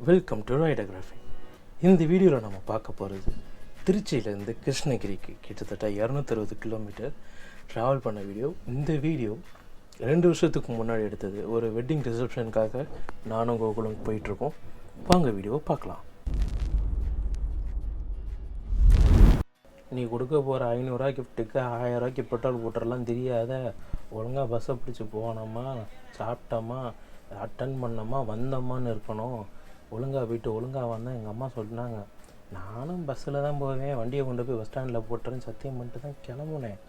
Welcome to ரைடோகிராஃபி. இந்த வீடியோவில் நம்ம பார்க்க போகிறது திருச்சியிலேருந்து கிருஷ்ணகிரிக்கு கிட்டத்தட்ட 260 கிலோமீட்டர் ட்ராவல் பண்ண வீடியோ. இந்த வீடியோ 2 வருஷத்துக்கு முன்னாடி எடுத்தது. ஒரு வெட்டிங் ரிசப்ஷனுக்காக நானும் கோகுலும் போயிட்டுருக்கோம். வாங்க வீடியோவை பார்க்கலாம். நீ கொடுக்க போகிற 500 கிஃப்ட்டுக்கு 1000 பெட்ரோல் போட்டுறலாம் தெரியாத. ஒழுங்காக பஸ்ஸை பிடிச்சி போனோமா, சாப்பிட்டோமா, அட்டன் பண்ணோமா, வந்தோமான்னு இருக்கணும். ஒழுங்காக போயிட்டு ஒழுங்காக வந்தேன். எங்கள் அம்மா சொன்னாங்க. நானும் பஸ்ஸில் தான் போவேன், வண்டியை கொண்டு போய் பஸ் ஸ்டாண்டில் போட்டுறேன்னு சத்தியம் பண்ணிட்டு தான் கிளம்புனேன்.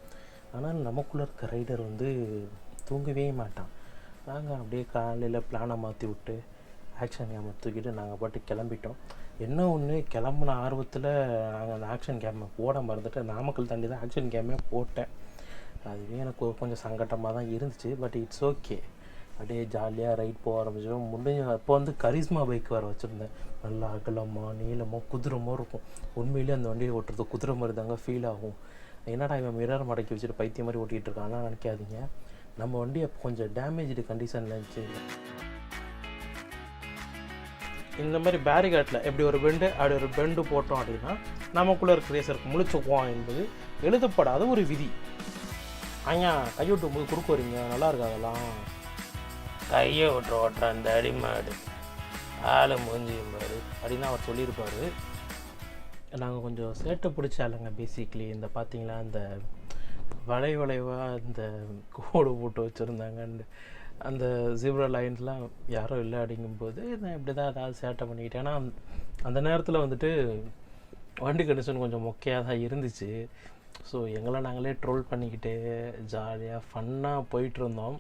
ஆனால் நமக்குள்ளே இருக்க ரைடர் தூங்கவே மாட்டான். நாங்கள் அப்படியே காலையில் பிளானை மாற்றி விட்டு ஆக்ஷன் கேமை தூக்கிட்டு நாங்கள் பாட்டு கிளம்பிட்டோம். என்ன ஒன்று, கிளம்புன ஆர்வத்தில் நாங்கள் அந்த ஆக்ஷன் கேமை போட மறந்துட்டு நாமக்கல் தாண்டி தான் ஆக்ஷன் கேமே போட்டேன். அதுவே எனக்கு கொஞ்சம் சங்கட்டமாக தான் இருந்துச்சு. But it's okay. அப்படியே ஜாலியாக ரைட் போக ஆரம்பிச்சோம். அப்போ கரிஸ்மா பைக் வர வச்சுருந்தேன். நல்லா அகலமாக நீளமாக குதிரமாக இருக்கும். உண்மையிலேயே அந்த வண்டியை ஓட்டுறது குதிரை மாதிரி தாங்க ஃபீல் ஆகும். என்னடா இவன் மிரர் மடக்கி வச்சுட்டு பைத்தியம் மாதிரி ஓட்டிகிட்டு இருக்கான்னா நினைக்காதீங்க. நம்ம வண்டி அப்போ கொஞ்சம் டேமேஜ்டு கண்டிஷனில் இருந்துச்சு. இந்த மாதிரி பேரிகாட்டில் எப்படி ஒரு பெண்டு அப்படி ஒரு பெண்டு போட்டோம் அப்படின்னா நமக்குள்ளே இருக்க ரேசருக்கு முழிச்சுக்குவோம் என்பது எழுதப்படாத ஒரு விதி. ஐயா கையோட்டும் போது குறுக்கு வரீங்க, நல்லா இருக்கு. அதெல்லாம் கையை ஓட்டுற அந்த அடிமாடு ஆளை மூஞ்சியும் பாரு அப்படின்னு அவர் சொல்லியிருப்பார். நாங்கள் கொஞ்சம் சேட்டை பிடிச்சாலுங்க பேசிக்லி. இந்த பார்த்தீங்களா, இந்த வளைவாக இந்த கோடு போட்டு வச்சுருந்தாங்க. அந்த ஜீப்ரா லைன்ஸ்லாம் யாரும் இல்லை அப்படிங்கும்போது நான் இப்படி தான் ஏதாவது சேட்டை பண்ணிக்கிட்டேன். ஏன்னா அந்த நேரத்தில் வண்டி கண்டிஷன் கொஞ்சம் மொக்கையாக தான் இருந்துச்சு. ஸோ எங்களை நாங்களே ட்ரோல் பண்ணிக்கிட்டு ஜாலியாக ஃபன்னாக போயிட்டுருந்தோம்.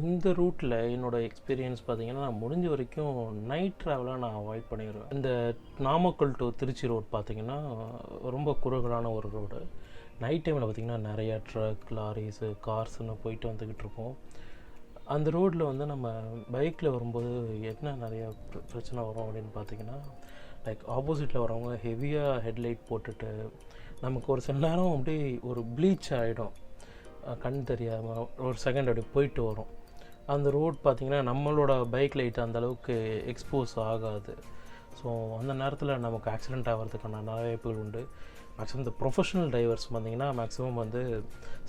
இந்த ரூட்டில் என்னோடய எக்ஸ்பீரியன்ஸ் பார்த்திங்கன்னா, நான் முடிஞ்ச வரைக்கும் நைட் ட்ராவலாக நான் அவாய்ட் பண்ணிடுவேன். இந்த நாமக்கல் டு திருச்சி ரோடு பார்த்திங்கன்னா ரொம்ப குறுகலான ஒரு ரோடு. நைட் டைமில் பார்த்திங்கன்னா நிறையா ட்ரக், லாரிஸு, கார்ஸுன்னு போயிட்டு வந்துக்கிட்டு இருக்கோம். அந்த ரோட்டில் நம்ம பைக்கில் வரும்போது என்ன நிறையா பிரச்சனை வரும் அப்படின்னு பார்த்திங்கன்னா, லைக் ஆப்போசிட்டில் வரவங்க ஹெவியாக ஹெட்லைட் போட்டுட்டு நமக்கு ஒரு சில நேரம் அப்படியே ஒரு ப்ளீச் ஆகிடும். கண் தெரியாமல் ஒரு செகண்ட் அப்படி போயிட்டு வரும். அந்த ரோட் பார்த்திங்கன்னா நம்மளோட பைக் லைட் அந்தளவுக்கு எக்ஸ்போஸ் ஆகாது. ஸோ அந்த நேரத்தில் நமக்கு ஆக்சிடெண்ட் ஆகிறதுக்கான நிறைய வாய்ப்புகள் உண்டு. மேக்ஸிமம் இந்த ப்ரொஃபஷனல் டிரைவர்ஸ் பார்த்திங்கன்னா மேக்ஸிமம்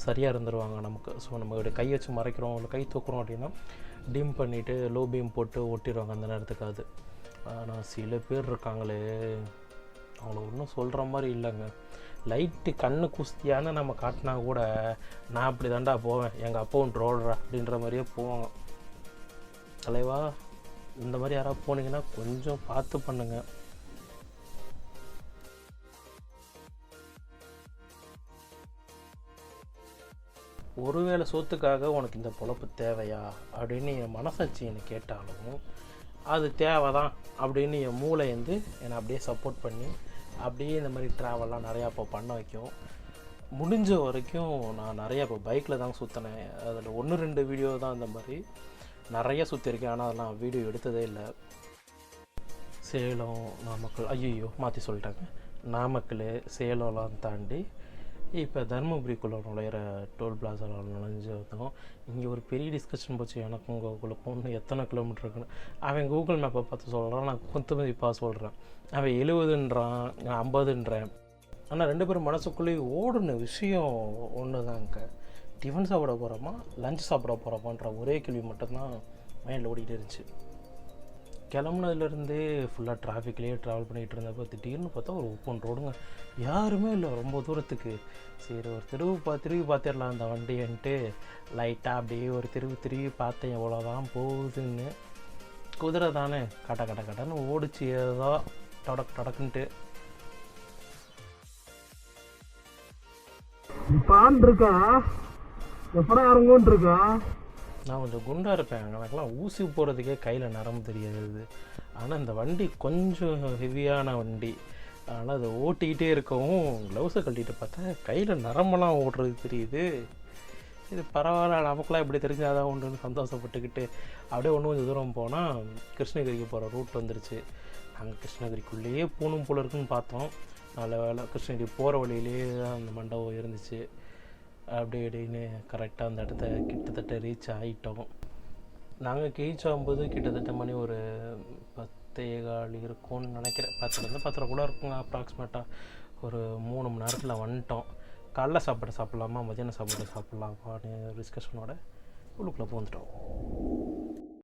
சரியாக இருந்துருவாங்க நமக்கு. ஸோ நம்மளுடைய கை வச்சு மறைக்கிறோம், இல்லை கை தூக்குறோம் அப்படின்னா டிம் பண்ணிவிட்டு லோ பீம் போட்டு ஓட்டிடுவாங்க அந்த நேரத்துக்காது. ஆனால் சில பேர் இருக்காங்களே, அவங்கள ஒன்றும் சொல்கிற மாதிரி இல்லைங்க. லைட்டு கண்ணு குஸ்தியான்னு நம்ம காட்டினா கூட நான் அப்படி தாண்டா போவேன், எங்கள் அப்பாவும் ட்ரோல்றா அப்படின்ற மாதிரியே போவாங்க. தலைவா, இந்த மாதிரி யாராவது போனீங்கன்னா கொஞ்சம் பார்த்து பண்ணுங்க. ஒருவேளை சொத்துக்காக உனக்கு இந்த பொழப்பு தேவையா அப்படின்னு என் மனசாட்சி என்னை கேட்டாலும் அது தேவை தான் அப்படின்னு என் மூளை என்னை அப்படியே சப்போர்ட் பண்ணி அப்படியே இந்த மாதிரி ட்ராவல்லாம் நிறையா இப்போ பண்ண வைக்கும். முடிஞ்ச வரைக்கும் நான் நிறையா இப்போ பைக்கில் தான் சுற்றினேன். அதில் 1-2 வீடியோ தான் இந்த மாதிரி நிறைய சுற்றிருக்கேன். ஆனால் அதெல்லாம் வீடியோ எடுத்ததே இல்லை. சேலம், நாமக்கல், ஐயோ மாற்றி சொல்லிட்டாங்க, நாமக்கல் சேலம்லாம் தாண்டி இப்போ தருமபுரிக்குள்ளே நுழையிற டோல் பிளாசாவில் நுழைஞ்சு வந்தோம். இங்கே ஒரு பெரிய டிஸ்கஷன் போச்சு எனக்கும் கோகுலுக்கும், எத்தனை கிலோமீட்டர் இருக்குன்னு. அவன் கூகுள் மேப்பை பார்த்து சொல்கிறான், நான் குத்துமதிப்பாக சொல்கிறேன். அவன் 70ன்றான், நான் 50ன்றேன். ஆனால் 2 பேரும் மனசுக்குள்ளேயே ஓடுன விஷயம் ஒன்று தாங்க. டிஃபன் சாப்பிட போகிறோமா, லஞ்ச் சாப்பிட போகிறோமான்ற ஒரே கேள்வி மட்டும்தான் மைண்டில் ஓடிக்கிட்டு இருந்துச்சு. கிளம்புனதுலேருந்தே ஃபுல்லாக டிராஃபிக்லேயே ட்ராவல் பண்ணிகிட்டு இருந்தப்போ திடீர்னு பார்த்தா ஒரு ஓப்பன் ரோடுங்க, யாருமே இல்லை ரொம்ப தூரத்துக்கு. சரி ஒரு திரும்பி பார்த்துடலாம் அந்த வண்டின்ட்டு லைட்டாக அப்படியே ஒரு திரும்பி பார்த்தேன். எவ்வளோதான் போகுதுன்னு. குதிரை தானே கடன்னு ஓடிச்சு, ஏதோ டொடக்குன்ட்டு. இருக்கா எப்படா இறங்குன்னு இருக்கா. நான் கொஞ்சம் குண்டாக இருப்பேன், எனக்கெல்லாம் ஊசி போகிறதுக்கே கையில் நரம்பு தெரியாது. ஆனால் இந்த வண்டி கொஞ்சம் ஹெவியான வண்டி. ஆனால் அதை ஓட்டிக்கிட்டே இருக்கவும் க்ளவுஸை கழட்டிட்டு பார்த்தா கையில் நரம்பெல்லாம் ஓடுறது தெரியுது. இது பரவாயில்ல, நமக்குலாம் இப்படி தெரிஞ்சாதான் உண்டுன்னு சந்தோஷப்பட்டுக்கிட்டு அப்படியே கொஞ்சம் தூரம் போனால் கிருஷ்ணகிரிக்கு போகிற ரூட் வந்துருச்சு. நாங்கள் கிருஷ்ணகிரிக்குள்ளேயே போகணும் போல இருக்குன்னு பார்த்தோம். நல்ல வேலை கிருஷ்ணகிரி போகிற வழியிலே தான் அந்த மண்டபம் இருந்துச்சு. அப்படி இப்படின்னு கரெக்டாக அந்த இடத்த கிட்டத்தட்ட ரீச் ஆகிட்டோம். நாங்கள் ரீச் ஆகும்போது கிட்டத்தட்ட மணி ஒரு 10:15 இருக்கும்னு நினைக்கிறேன். 10:10 கூட இருக்குங்க அப்ராக்சிமேட்டாக. ஒரு 3 மணி நேரத்தில் வந்துட்டோம். காலைல சாப்பாடு சாப்பிட்லாமா, மதியானம் சாப்பாடு சாப்பிட்லாமான்னு டிஸ்கஷனோட உள்ளுக்குள்ளே போந்துட்டோம்.